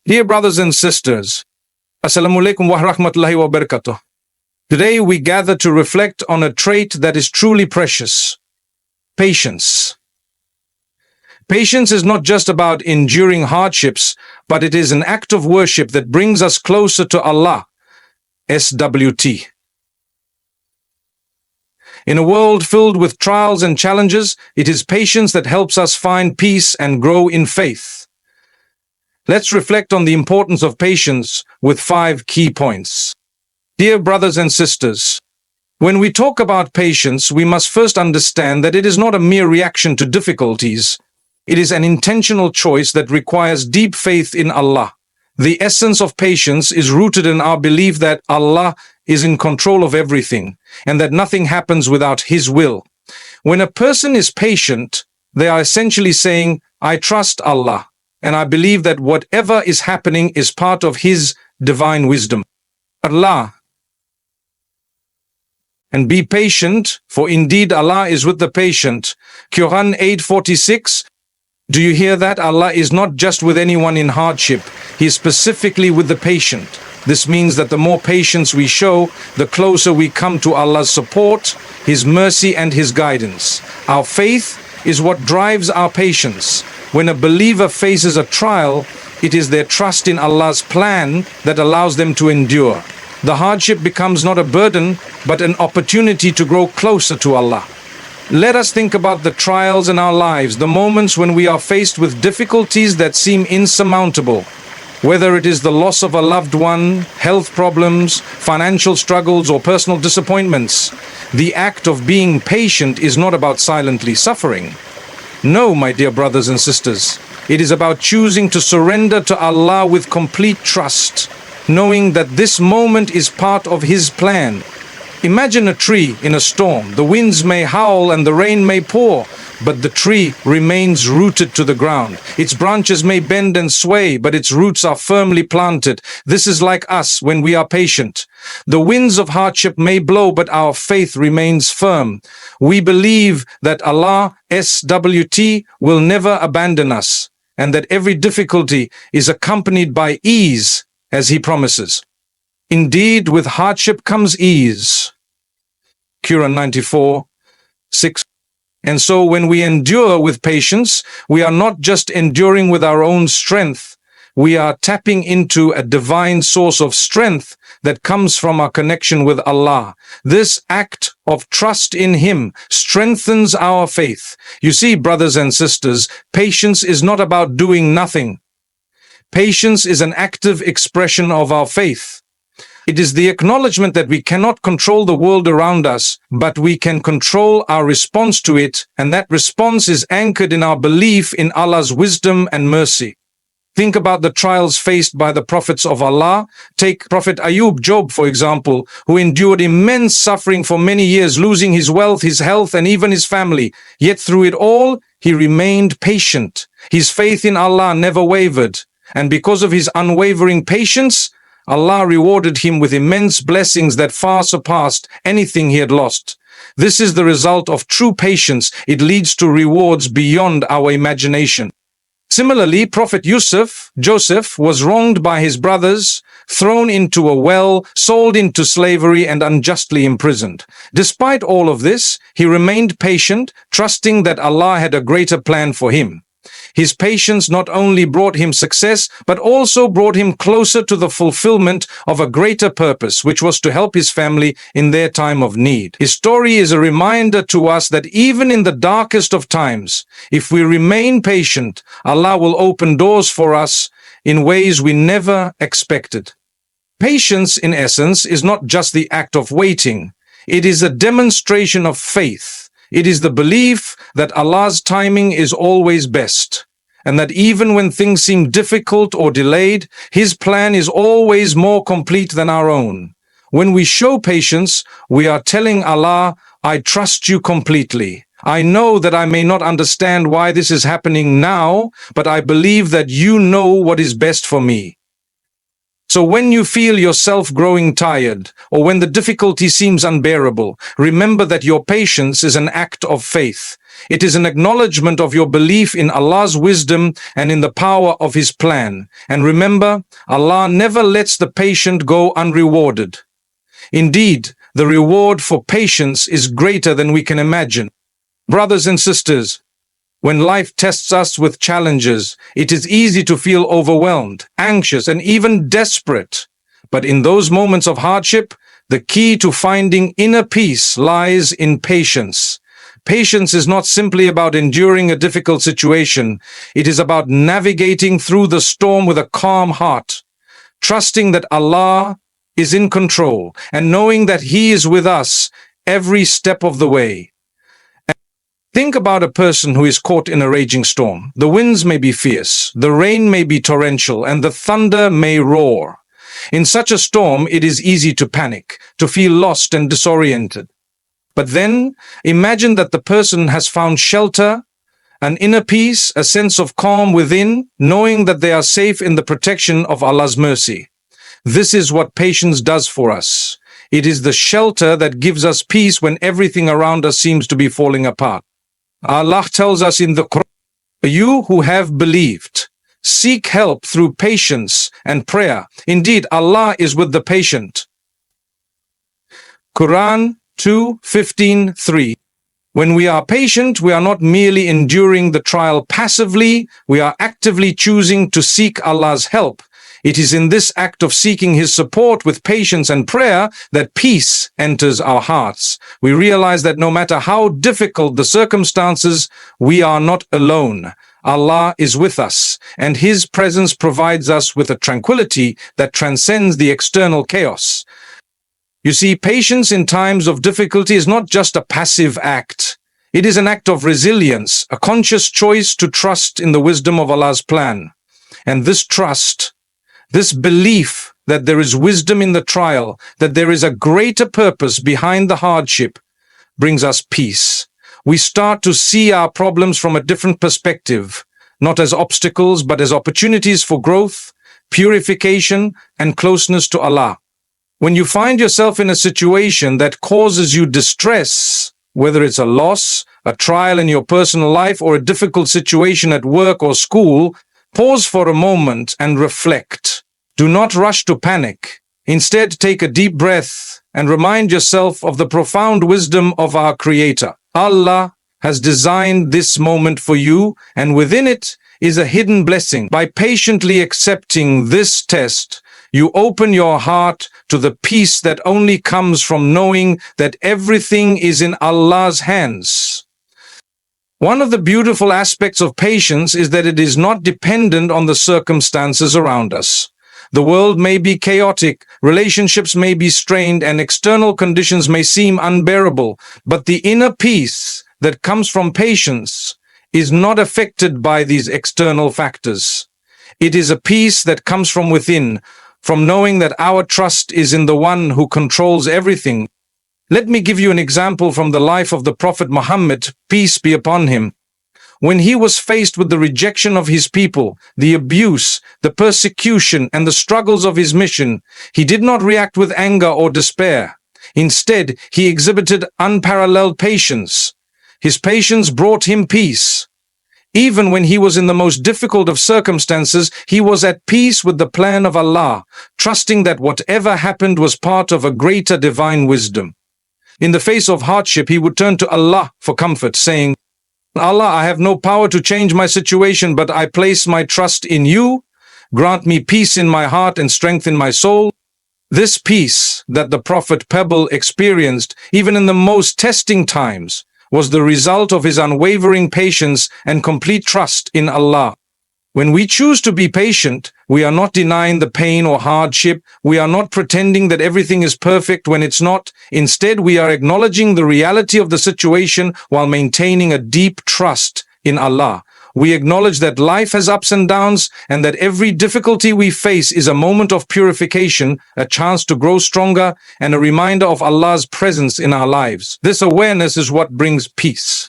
Dear brothers and sisters, Assalamu alaikum wa rahmatullahi wa barakatuh. Today we gather to reflect on a trait that is truly precious: patience. Patience is not just about enduring hardships, but it is an act of worship that brings us closer to Allah. SWT. In a world filled with trials and challenges, it is patience that helps us find peace and grow in faith. Let's reflect on the importance of patience with 5 key points. Dear brothers and sisters, when we talk about patience, we must first understand that it is not a mere reaction to difficulties. It is an intentional choice that requires deep faith in Allah. The essence of patience is rooted in our belief that Allah is in control of everything, and that nothing happens without His will. When a person is patient, they are essentially saying, I trust Allah, and I believe that whatever is happening is part of His divine wisdom. Allah. And be patient, for indeed Allah is with the patient. Quran 8:46. Do you hear that? Allah is not just with anyone in hardship. He is specifically with the patient. This means that the more patience we show, the closer we come to Allah's support, His mercy and His guidance. Our faith is what drives our patience. When a believer faces a trial, it is their trust in Allah's plan that allows them to endure. The hardship becomes not a burden, but an opportunity to grow closer to Allah. Let us think about the trials in our lives, the moments when we are faced with difficulties that seem insurmountable. Whether it is the loss of a loved one, health problems, financial struggles, or personal disappointments, the act of being patient is not about silently suffering. No, my dear brothers and sisters, it is about choosing to surrender to Allah with complete trust, knowing that this moment is part of His plan. Imagine a tree in a storm. The winds may howl and the rain may pour, but the tree remains rooted to the ground. Its branches may bend and sway, but its roots are firmly planted. This is like us when we are patient. The winds of hardship may blow, but our faith remains firm. We believe that Allah, SWT, will never abandon us, and that every difficulty is accompanied by ease, as He promises. Indeed, with hardship comes ease. Quran 94:6. And so when we endure with patience, we are not just enduring with our own strength, we are tapping into a divine source of strength that comes from our connection with Allah. This act of trust in Him strengthens our faith. You see, brothers and sisters, patience is not about doing nothing. Patience is an active expression of our faith. It is the acknowledgement that we cannot control the world around us, but we can control our response to it, and that response is anchored in our belief in Allah's wisdom and mercy. Think about the trials faced by the prophets of Allah. Take Prophet Ayub, Job, for example, who endured immense suffering for many years, losing his wealth, his health, and even his family. Yet through it all, he remained patient. His faith in Allah never wavered, and because of his unwavering patience, Allah rewarded him with immense blessings that far surpassed anything he had lost. This is the result of true patience. It leads to rewards beyond our imagination. Similarly, Prophet Joseph, was wronged by his brothers, thrown into a well, sold into slavery, and unjustly imprisoned. Despite all of this, he remained patient, trusting that Allah had a greater plan for him. His patience not only brought him success, but also brought him closer to the fulfillment of a greater purpose, which was to help his family in their time of need. His story is a reminder to us that even in the darkest of times, if we remain patient, Allah will open doors for us in ways we never expected. Patience, in essence, is not just the act of waiting. It is a demonstration of faith. It is the belief that Allah's timing is always best, and that even when things seem difficult or delayed, His plan is always more complete than our own. When we show patience, we are telling Allah, I trust you completely. I know that I may not understand why this is happening now, but I believe that you know what is best for me. So when you feel yourself growing tired, or when the difficulty seems unbearable, remember that your patience is an act of faith. It is an acknowledgement of your belief in Allah's wisdom and in the power of His plan. And remember, Allah never lets the patient go unrewarded. Indeed, the reward for patience is greater than we can imagine. Brothers and sisters, when life tests us with challenges, it is easy to feel overwhelmed, anxious, and even desperate. But in those moments of hardship, the key to finding inner peace lies in patience. Patience is not simply about enduring a difficult situation. It is about navigating through the storm with a calm heart, trusting that Allah is in control and knowing that He is with us every step of the way. Think about a person who is caught in a raging storm. The winds may be fierce, the rain may be torrential, and the thunder may roar. In such a storm, it is easy to panic, to feel lost and disoriented. But then, imagine that the person has found shelter, an inner peace, a sense of calm within, knowing that they are safe in the protection of Allah's mercy. This is what patience does for us. It is the shelter that gives us peace when everything around us seems to be falling apart. Allah tells us in the Quran, "You who have believed, seek help through patience and prayer. Indeed, Allah is with the patient." Quran 2:15-3. When we are patient, we are not merely enduring the trial passively, we are actively choosing to seek Allah's help. It is in this act of seeking His support with patience and prayer that peace enters our hearts. We realize that no matter how difficult the circumstances, we are not alone. Allah is with us, and His presence provides us with a tranquility that transcends the external chaos. You see, patience in times of difficulty is not just a passive act. It is an act of resilience, a conscious choice to trust in the wisdom of Allah's plan. And this trust, this belief that there is wisdom in the trial, that there is a greater purpose behind the hardship, brings us peace. We start to see our problems from a different perspective, not as obstacles, but as opportunities for growth, purification, and closeness to Allah. When you find yourself in a situation that causes you distress, whether it's a loss, a trial in your personal life, or a difficult situation at work or school, pause for a moment and reflect. Do not rush to panic. Instead, take a deep breath and remind yourself of the profound wisdom of our Creator. Allah has designed this moment for you, and within it is a hidden blessing. By patiently accepting this test, you open your heart to the peace that only comes from knowing that everything is in Allah's hands. One of the beautiful aspects of patience is that it is not dependent on the circumstances around us. The world may be chaotic, relationships may be strained, and external conditions may seem unbearable, but the inner peace that comes from patience is not affected by these external factors. It is a peace that comes from within, from knowing that our trust is in the one who controls everything. Let me give you an example from the life of the Prophet Muhammad, peace be upon him. When he was faced with the rejection of his people, the abuse, the persecution, and the struggles of his mission, he did not react with anger or despair. Instead, he exhibited unparalleled patience. His patience brought him peace. Even when he was in the most difficult of circumstances, he was at peace with the plan of Allah, trusting that whatever happened was part of a greater divine wisdom. In the face of hardship, he would turn to Allah for comfort, saying, "Allah, I have no power to change my situation, but I place my trust in you. Grant me peace in my heart and strength in my soul." This peace that the Prophet Pebble experienced, even in the most testing times, was the result of his unwavering patience and complete trust in Allah. When we choose to be patient, we are not denying the pain or hardship. We are not pretending that everything is perfect when it's not. Instead, we are acknowledging the reality of the situation while maintaining a deep trust in Allah. We acknowledge that life has ups and downs, and that every difficulty we face is a moment of purification, a chance to grow stronger, and a reminder of Allah's presence in our lives. This awareness is what brings peace.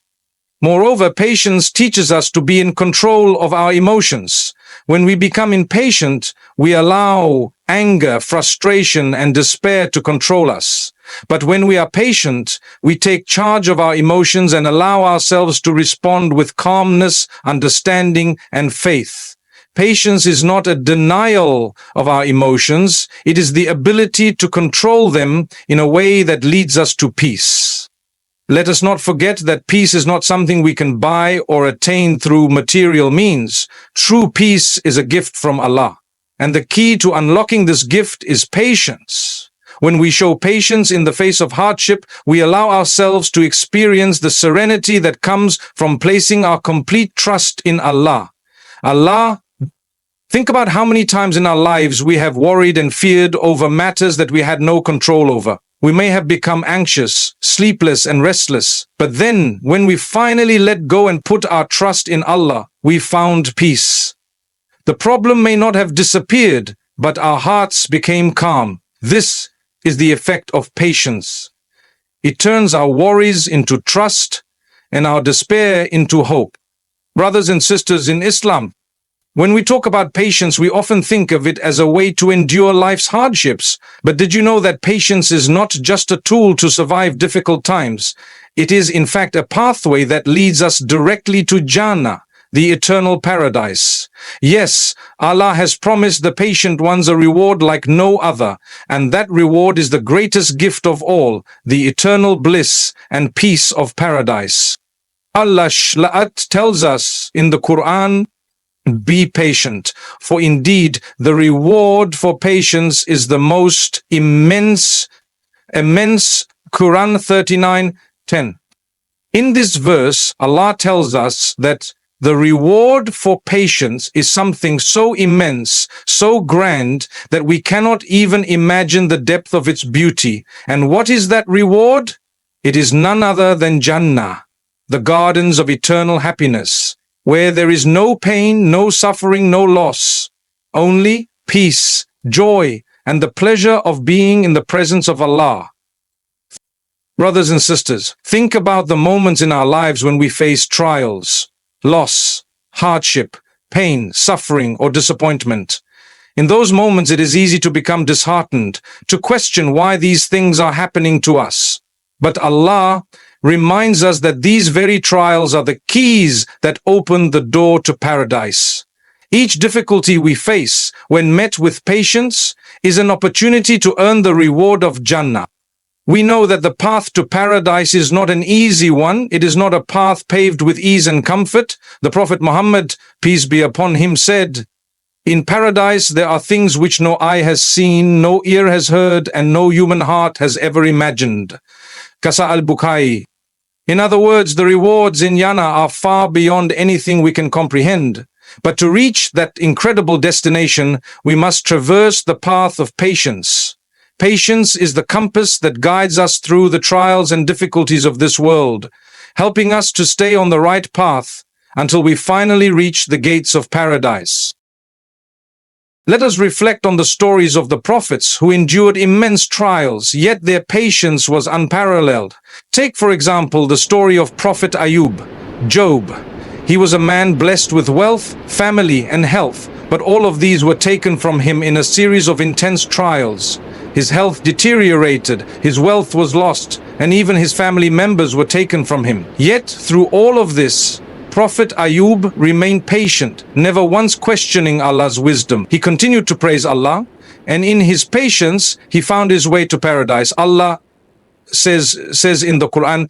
Moreover, patience teaches us to be in control of our emotions. When we become impatient, we allow anger, frustration, and despair to control us. But when we are patient, we take charge of our emotions and allow ourselves to respond with calmness, understanding, and faith. Patience is not a denial of our emotions. It is the ability to control them in a way that leads us to peace. Let us not forget that peace is not something we can buy or attain through material means. True peace is a gift from Allah. And the key to unlocking this gift is patience. When we show patience in the face of hardship, we allow ourselves to experience the serenity that comes from placing our complete trust in Allah. Think about how many times in our lives we have worried and feared over matters that we had no control over. We may have become anxious, sleepless, and restless. But then, when we finally let go and put our trust in Allah, we found peace. The problem may not have disappeared, but our hearts became calm. This is the effect of patience. It turns our worries into trust and our despair into hope. Brothers and sisters in Islam, when we talk about patience, we often think of it as a way to endure life's hardships. But did you know that patience is not just a tool to survive difficult times? It is, in fact, a pathway that leads us directly to Jannah, the eternal paradise. Yes, Allah has promised the patient ones a reward like no other, and that reward is the greatest gift of all, the eternal bliss and peace of paradise. Allah tells us in the Quran, "Be patient, for indeed the reward for patience is the most immense." Quran 39:10. In this verse, Allah tells us that the reward for patience is something so immense, so grand, that we cannot even imagine the depth of its beauty. And what is that reward? It is none other than Jannah, the gardens of eternal happiness, where there is no pain, no suffering, no loss, only peace, joy, and the pleasure of being in the presence of Allah. Brothers and sisters, think about the moments in our lives when we face trials, loss, hardship, pain, suffering, or disappointment. In those moments, it is easy to become disheartened, to question why these things are happening to us. But Allah reminds us that these very trials are the keys that open the door to paradise. Each difficulty we face, when met with patience, is an opportunity to earn the reward of Jannah. We know that the path to paradise is not an easy one. It is not a path paved with ease and comfort. The Prophet Muhammad, peace be upon him, said, "In paradise there are things which no eye has seen, no ear has heard, and no human heart has ever imagined." Kasa al-Bukhari. In other words, the rewards in Jannah are far beyond anything we can comprehend. But to reach that incredible destination, we must traverse the path of patience. Patience is the compass that guides us through the trials and difficulties of this world, helping us to stay on the right path until we finally reach the gates of paradise. Let us reflect on the stories of the prophets who endured immense trials, yet their patience was unparalleled. Take, for example, the story of Prophet Ayub, Job. He was a man blessed with wealth, family, and health, but all of these were taken from him in a series of intense trials. His health deteriorated, his wealth was lost, and even his family members were taken from him. Yet, through all of this, Prophet Ayub remained patient, never once questioning Allah's wisdom. He continued to praise Allah, and in his patience, he found his way to paradise. Allah says in the Quran,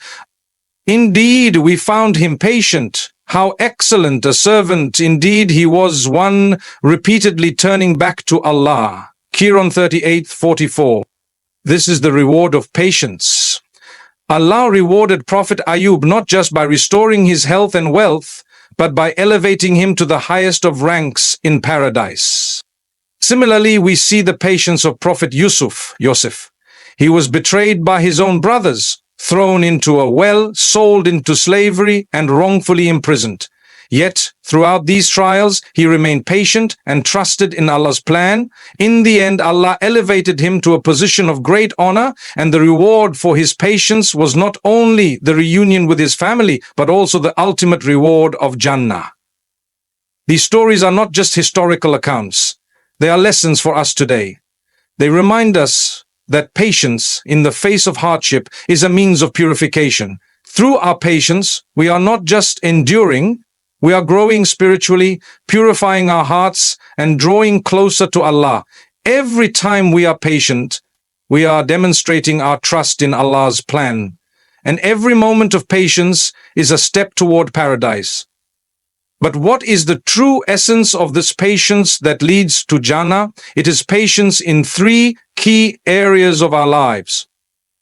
"Indeed, we found him patient. How excellent a servant indeed he was, one repeatedly turning back to Allah." Quran 38:44. This is the reward of patience. Allah rewarded Prophet Ayub not just by restoring his health and wealth, but by elevating him to the highest of ranks in paradise. Similarly, we see the patience of Prophet Yusuf. He was betrayed by his own brothers, thrown into a well, sold into slavery, and wrongfully imprisoned. Yet, throughout these trials, he remained patient and trusted in Allah's plan. In the end, Allah elevated him to a position of great honor, and the reward for his patience was not only the reunion with his family, but also the ultimate reward of Jannah. These stories are not just historical accounts. They are lessons for us today. They remind us that patience in the face of hardship is a means of purification. Through our patience, we are not just enduring, we are growing spiritually, purifying our hearts, and drawing closer to Allah. Every time we are patient, we are demonstrating our trust in Allah's plan. And every moment of patience is a step toward paradise. But what is the true essence of this patience that leads to Jannah? It is patience in three key areas of our lives.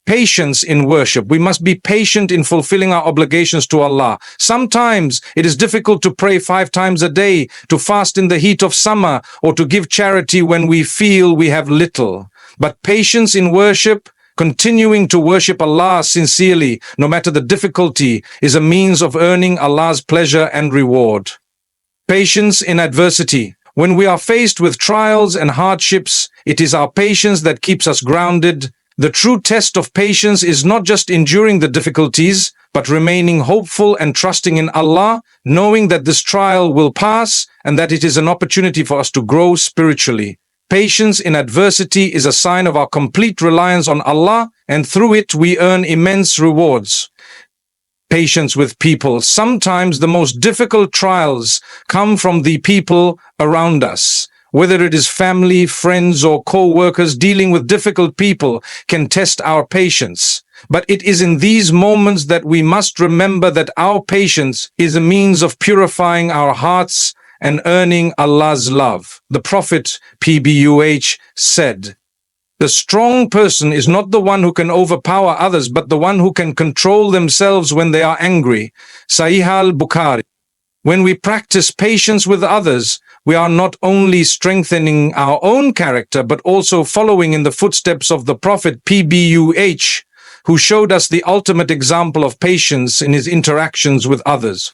Patience in worship. We must be patient in fulfilling our obligations to Allah. Sometimes it is difficult to pray 5 times a day, to fast in the heat of summer, or to give charity when we feel we have little. But patience in worship, continuing to worship Allah sincerely, no matter the difficulty, is a means of earning Allah's pleasure and reward. Patience in adversity. When we are faced with trials and hardships, it is our patience that keeps us grounded. The true test of patience is not just enduring the difficulties, but remaining hopeful and trusting in Allah, knowing that this trial will pass and that it is an opportunity for us to grow spiritually. Patience in adversity is a sign of our complete reliance on Allah, and through it we earn immense rewards. Patience with people. Sometimes the most difficult trials come from the people around us. Whether it is family, friends, or co-workers, dealing with difficult people can test our patience. But it is in these moments that we must remember that our patience is a means of purifying our hearts and earning Allah's love. The Prophet, PBUH, said, "The strong person is not the one who can overpower others, but the one who can control themselves when they are angry." Sahih al-Bukhari. When we practice patience with others, we are not only strengthening our own character, but also following in the footsteps of the Prophet, PBUH, who showed us the ultimate example of patience in his interactions with others.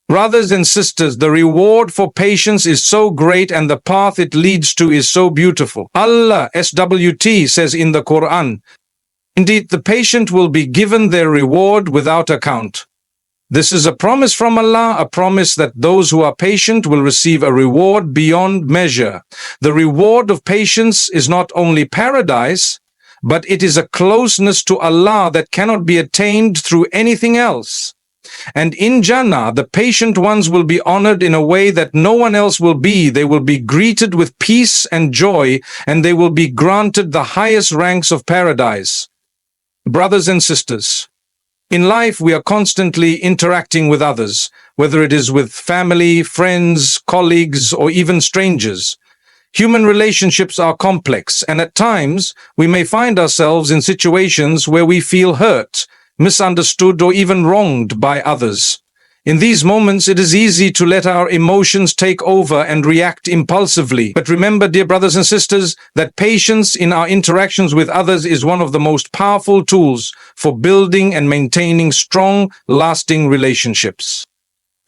Brothers and sisters, the reward for patience is so great and the path it leads to is so beautiful. Allah SWT says in the Quran, "Indeed, the patient will be given their reward without account." This is a promise from Allah, a promise that those who are patient will receive a reward beyond measure. The reward of patience is not only paradise, but it is a closeness to Allah that cannot be attained through anything else. And in Jannah, the patient ones will be honored in a way that no one else will be. They will be greeted with peace and joy, and they will be granted the highest ranks of paradise. Brothers and sisters, in life, we are constantly interacting with others, whether it is with family, friends, colleagues, or even strangers. Human relationships are complex, and at times, we may find ourselves in situations where we feel hurt, misunderstood, or even wronged by others. In these moments, it is easy to let our emotions take over and react impulsively. But remember, dear brothers and sisters, that patience in our interactions with others is one of the most powerful tools for building and maintaining strong, lasting relationships.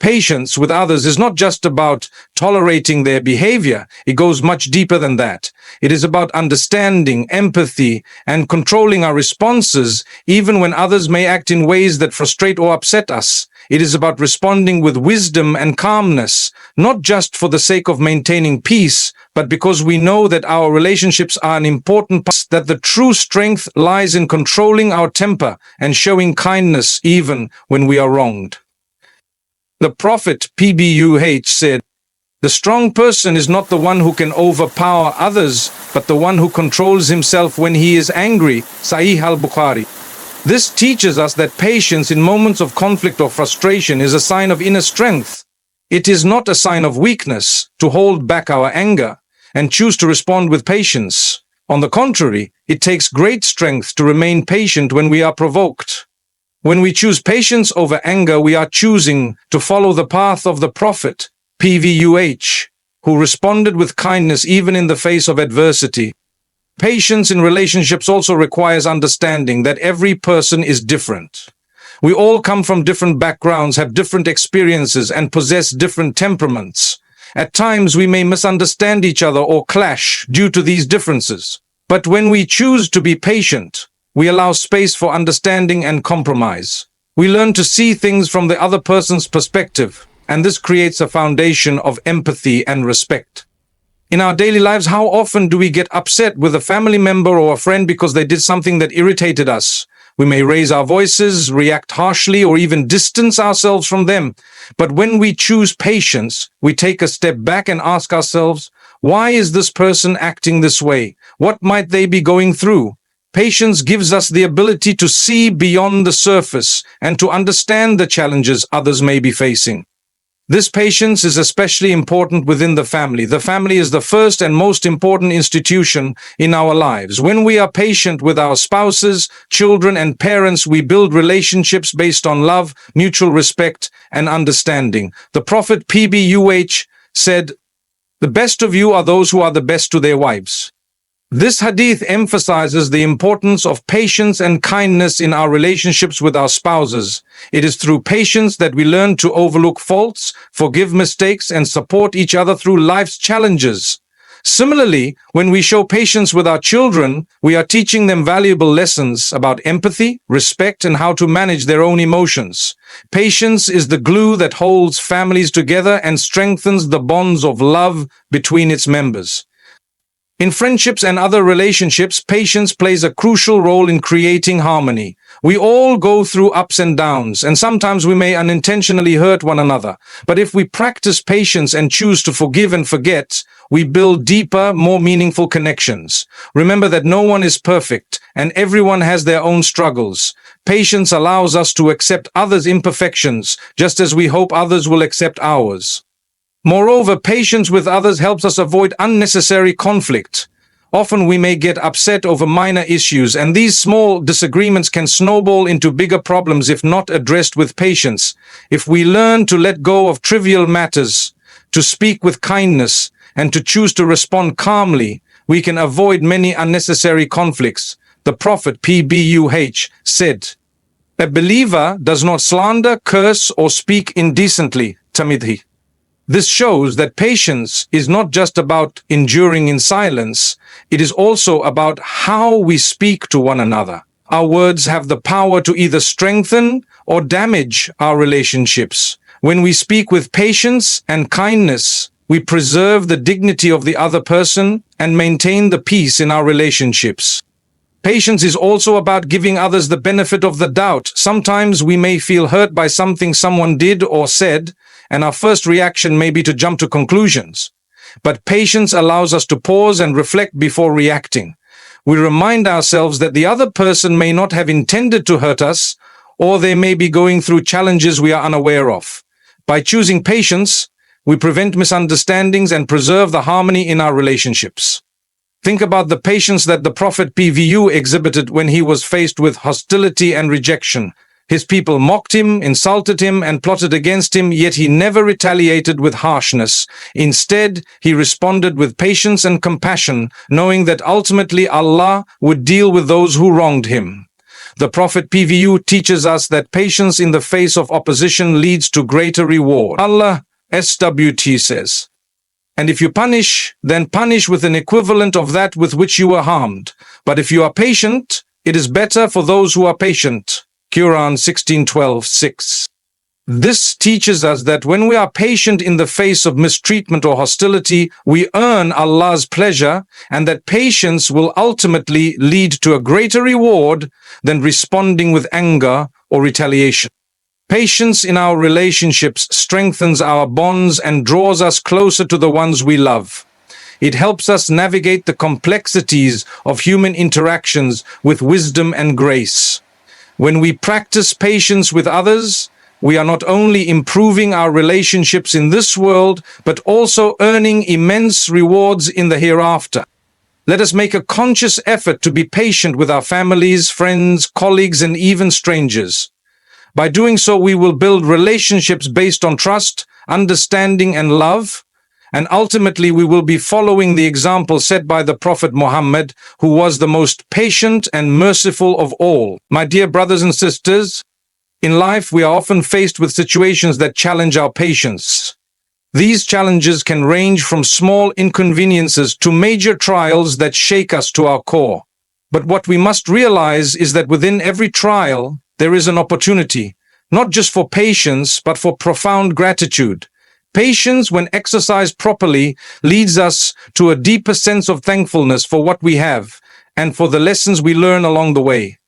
Patience with others is not just about tolerating their behavior. It goes much deeper than that. It is about understanding, empathy, and controlling our responses, even when others may act in ways that frustrate or upset us. It is about responding with wisdom and calmness, not just for the sake of maintaining peace, but because we know that our relationships are an important part, that the true strength lies in controlling our temper and showing kindness even when we are wronged. The Prophet, PBUH, said, "The strong person is not the one who can overpower others, but the one who controls himself when he is angry." Sahih al-Bukhari. This teaches us that patience in moments of conflict or frustration is a sign of inner strength. It is not a sign of weakness to hold back our anger and choose to respond with patience. On the contrary, it takes great strength to remain patient when we are provoked. When we choose patience over anger, we are choosing to follow the path of the Prophet, PVUH, who responded with kindness even in the face of adversity. Patience in relationships also requires understanding that every person is different. We all come from different backgrounds, have different experiences, and possess different temperaments. At times, we may misunderstand each other or clash due to these differences. But when we choose to be patient, we allow space for understanding and compromise. We learn to see things from the other person's perspective, and this creates a foundation of empathy and respect. In our daily lives, how often do we get upset with a family member or a friend because they did something that irritated us? We may raise our voices, react harshly, or even distance ourselves from them. But when we choose patience, we take a step back and ask ourselves, why is this person acting this way? What might they be going through? Patience gives us the ability to see beyond the surface and to understand the challenges others may be facing. This patience is especially important within the family. The family is the first and most important institution in our lives. When we are patient with our spouses, children, and parents, we build relationships based on love, mutual respect, and understanding. The Prophet PBUH said, "The best of you are those who are the best to their wives." This hadith emphasizes the importance of patience and kindness in our relationships with our spouses. It is through patience that we learn to overlook faults, forgive mistakes, and support each other through life's challenges. Similarly, when we show patience with our children, we are teaching them valuable lessons about empathy, respect, and how to manage their own emotions. Patience is the glue that holds families together and strengthens the bonds of love between its members. In friendships and other relationships, patience plays a crucial role in creating harmony. We all go through ups and downs, and sometimes we may unintentionally hurt one another. But if we practice patience and choose to forgive and forget, we build deeper, more meaningful connections. Remember that no one is perfect, and everyone has their own struggles. Patience allows us to accept others' imperfections, just as we hope others will accept ours. Moreover, patience with others helps us avoid unnecessary conflict. Often we may get upset over minor issues, and these small disagreements can snowball into bigger problems if not addressed with patience. If we learn to let go of trivial matters, to speak with kindness, and to choose to respond calmly, we can avoid many unnecessary conflicts. The Prophet PBUH said, "A believer does not slander, curse, or speak indecently." Tamidhi. This shows that patience is not just about enduring in silence, it is also about how we speak to one another. Our words have the power to either strengthen or damage our relationships. When we speak with patience and kindness, we preserve the dignity of the other person and maintain the peace in our relationships. Patience is also about giving others the benefit of the doubt. Sometimes we may feel hurt by something someone did or said, and our first reaction may be to jump to conclusions. But patience allows us to pause and reflect before reacting. We remind ourselves that the other person may not have intended to hurt us, or they may be going through challenges we are unaware of. By choosing patience, we prevent misunderstandings and preserve the harmony in our relationships. Think about the patience that the Prophet PVU exhibited when he was faced with hostility and rejection. His people mocked him, insulted him, and plotted against him, yet he never retaliated with harshness. Instead, he responded with patience and compassion, knowing that ultimately Allah would deal with those who wronged him. The Prophet PVU teaches us that patience in the face of opposition leads to greater reward. Allah SWT says, "And if you punish, then punish with an equivalent of that with which you were harmed. But if you are patient, it is better for those who are patient." Quran 16:12-6. This teaches us that when we are patient in the face of mistreatment or hostility, we earn Allah's pleasure, and that patience will ultimately lead to a greater reward than responding with anger or retaliation. Patience in our relationships strengthens our bonds and draws us closer to the ones we love. It helps us navigate the complexities of human interactions with wisdom and grace. When we practice patience with others, we are not only improving our relationships in this world, but also earning immense rewards in the hereafter. Let us make a conscious effort to be patient with our families, friends, colleagues, and even strangers. By doing so, we will build relationships based on trust, understanding, and love, and ultimately we will be following the example set by the Prophet Muhammad, who was the most patient and merciful of all. My dear brothers and sisters, in life we are often faced with situations that challenge our patience. These challenges can range from small inconveniences to major trials that shake us to our core. But what we must realize is that within every trial, there is an opportunity, not just for patience, but for profound gratitude. Patience, when exercised properly, leads us to a deeper sense of thankfulness for what we have and for the lessons we learn along the way.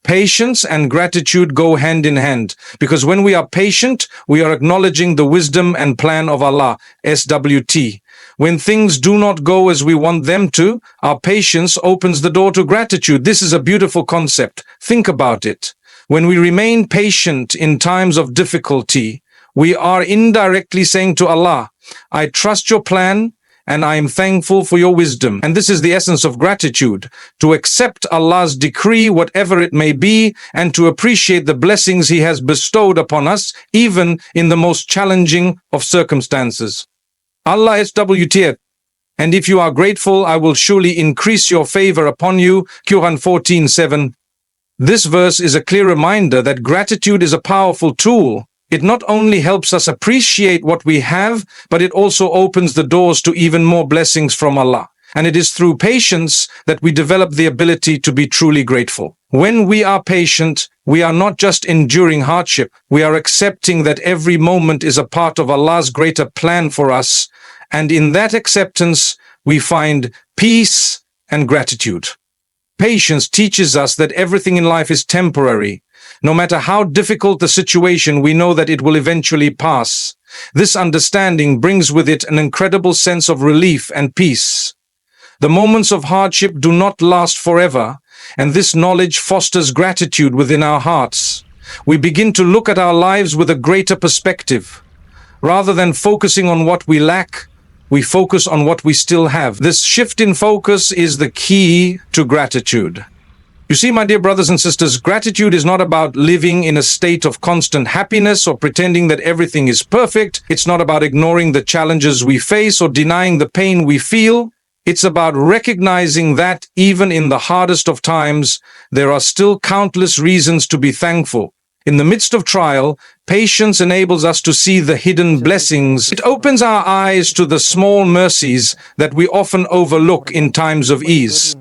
Patience and gratitude go hand in hand, because when we are patient, we are acknowledging the wisdom and plan of Allah, SWT. When things do not go as we want them to, our patience opens the door to gratitude. This is a beautiful concept. Think about it. When we remain patient in times of difficulty, we are indirectly saying to Allah, I trust your plan, and I am thankful for your wisdom. And this is the essence of gratitude, to accept Allah's decree, whatever it may be, and to appreciate the blessings He has bestowed upon us, even in the most challenging of circumstances. Allah SWT. And if you are grateful, I will surely increase your favor upon you. Quran 14:7. This verse is a clear reminder that gratitude is a powerful tool. It not only helps us appreciate what we have, but it also opens the doors to even more blessings from Allah. And it is through patience that we develop the ability to be truly grateful. When we are patient, we are not just enduring hardship, we are accepting that every moment is a part of Allah's greater plan for us. And in that acceptance, we find peace and gratitude. Patience teaches us that everything in life is temporary. No matter how difficult the situation, we know that it will eventually pass. This understanding brings with it an incredible sense of relief and peace. The moments of hardship do not last forever, and this knowledge fosters gratitude within our hearts. We begin to look at our lives with a greater perspective. Rather than focusing on what we lack, we focus on what we still have. This shift in focus is the key to gratitude. You see, my dear brothers and sisters, gratitude is not about living in a state of constant happiness or pretending that everything is perfect. It's not about ignoring the challenges we face or denying the pain we feel. It's about recognizing that even in the hardest of times, there are still countless reasons to be thankful. In the midst of trial, patience enables us to see the hidden blessings. It opens our eyes to the small mercies that we often overlook in times of ease.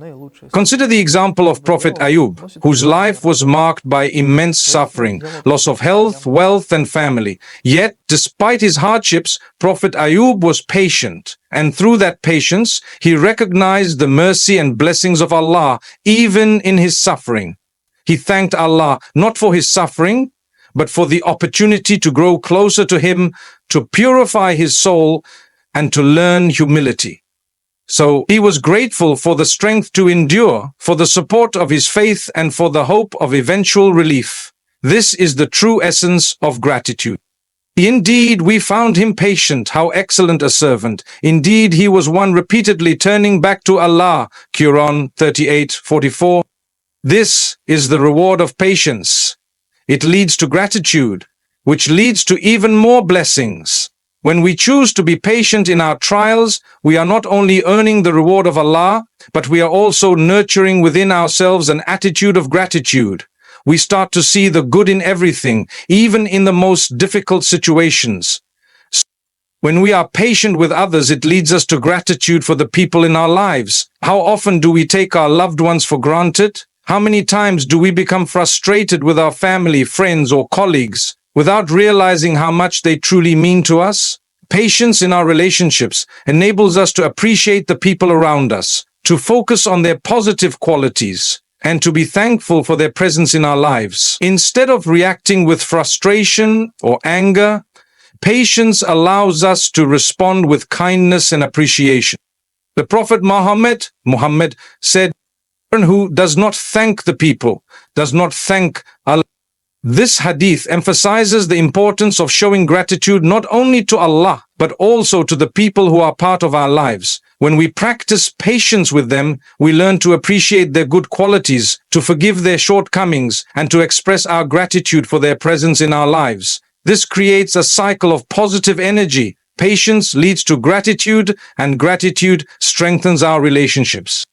Consider the example of Prophet Ayub, whose life was marked by immense suffering, loss of health, wealth, and family. Yet, despite his hardships, Prophet Ayub was patient, and through that patience, he recognized the mercy and blessings of Allah, even in his suffering. He thanked Allah not for his suffering, but for the opportunity to grow closer to Him, to purify his soul, and to learn humility. So he was grateful for the strength to endure, for the support of his faith, and for the hope of eventual relief. This is the true essence of gratitude. Indeed, we found him patient. How excellent a servant. Indeed, he was one repeatedly turning back to Allah. Quran 38:44. This is the reward of patience. It leads to gratitude, which leads to even more blessings. When we choose to be patient in our trials, we are not only earning the reward of Allah, but we are also nurturing within ourselves an attitude of gratitude. We start to see the good in everything, even in the most difficult situations. When we are patient with others, it leads us to gratitude for the people in our lives. How often do we take our loved ones for granted? How many times do we become frustrated with our family, friends, or colleagues without realizing how much they truly mean to us? Patience in our relationships enables us to appreciate the people around us, to focus on their positive qualities, and to be thankful for their presence in our lives. Instead of reacting with frustration or anger, patience allows us to respond with kindness and appreciation. The Prophet Muhammad said, "Who does not thank the people, does not thank Allah." This hadith emphasizes the importance of showing gratitude not only to Allah, but also to the people who are part of our lives. When we practice patience with them, we learn to appreciate their good qualities, to forgive their shortcomings, and to express our gratitude for their presence in our lives. This creates a cycle of positive energy. Patience leads to gratitude, and gratitude strengthens our relationships.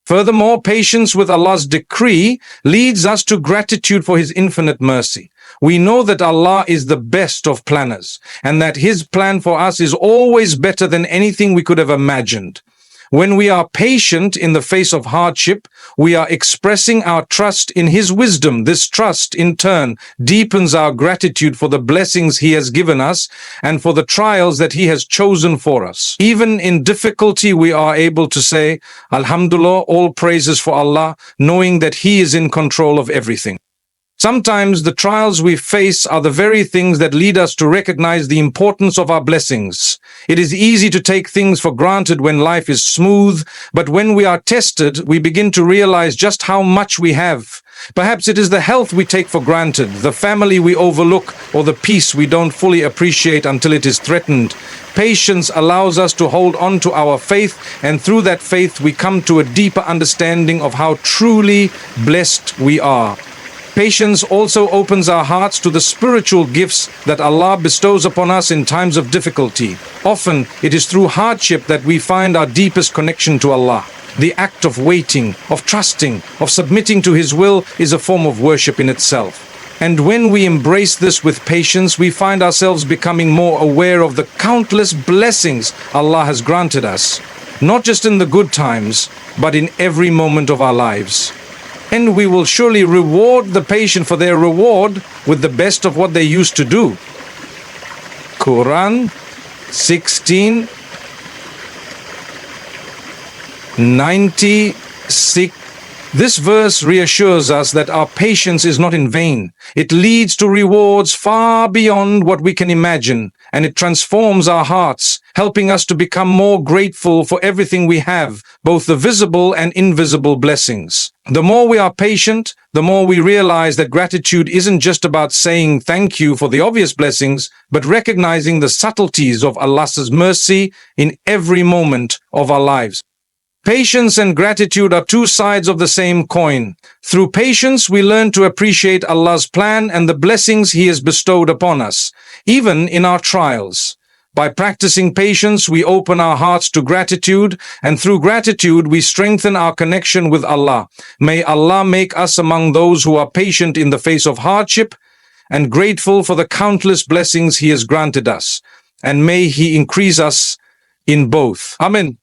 Furthermore, patience with Allah's decree leads us to gratitude for His infinite mercy. We know that Allah is the best of planners, and that His plan for us is always better than anything we could have imagined. When we are patient in the face of hardship, we are expressing our trust in His wisdom. This trust, in turn, deepens our gratitude for the blessings He has given us and for the trials that He has chosen for us. Even in difficulty, we are able to say, Alhamdulillah, all praises for Allah, knowing that He is in control of everything. Sometimes the trials we face are the very things that lead us to recognize the importance of our blessings. It is easy to take things for granted when life is smooth, but when we are tested, we begin to realize just how much we have. Perhaps it is the health we take for granted, the family we overlook, or the peace we don't fully appreciate until it is threatened. Patience allows us to hold on to our faith, and through that faith we come to a deeper understanding of how truly blessed we are. Patience also opens our hearts to the spiritual gifts that Allah bestows upon us in times of difficulty. Often, it is through hardship that we find our deepest connection to Allah. The act of waiting, of trusting, of submitting to His will is a form of worship in itself. And when we embrace this with patience, we find ourselves becoming more aware of the countless blessings Allah has granted us, not just in the good times, but in every moment of our lives. And we will surely reward the patient for their reward with the best of what they used to do. Quran 16:96. This verse reassures us that our patience is not in vain. It leads to rewards far beyond what we can imagine, and it transforms our hearts, helping us to become more grateful for everything we have, both the visible and invisible blessings. The more we are patient, the more we realize that gratitude isn't just about saying thank you for the obvious blessings, but recognizing the subtleties of Allah's mercy in every moment of our lives. Patience and gratitude are two sides of the same coin. Through patience, we learn to appreciate Allah's plan and the blessings He has bestowed upon us, even in our trials. By practicing patience, we open our hearts to gratitude, and through gratitude, we strengthen our connection with Allah. May Allah make us among those who are patient in the face of hardship and grateful for the countless blessings He has granted us. And may He increase us in both. Amen.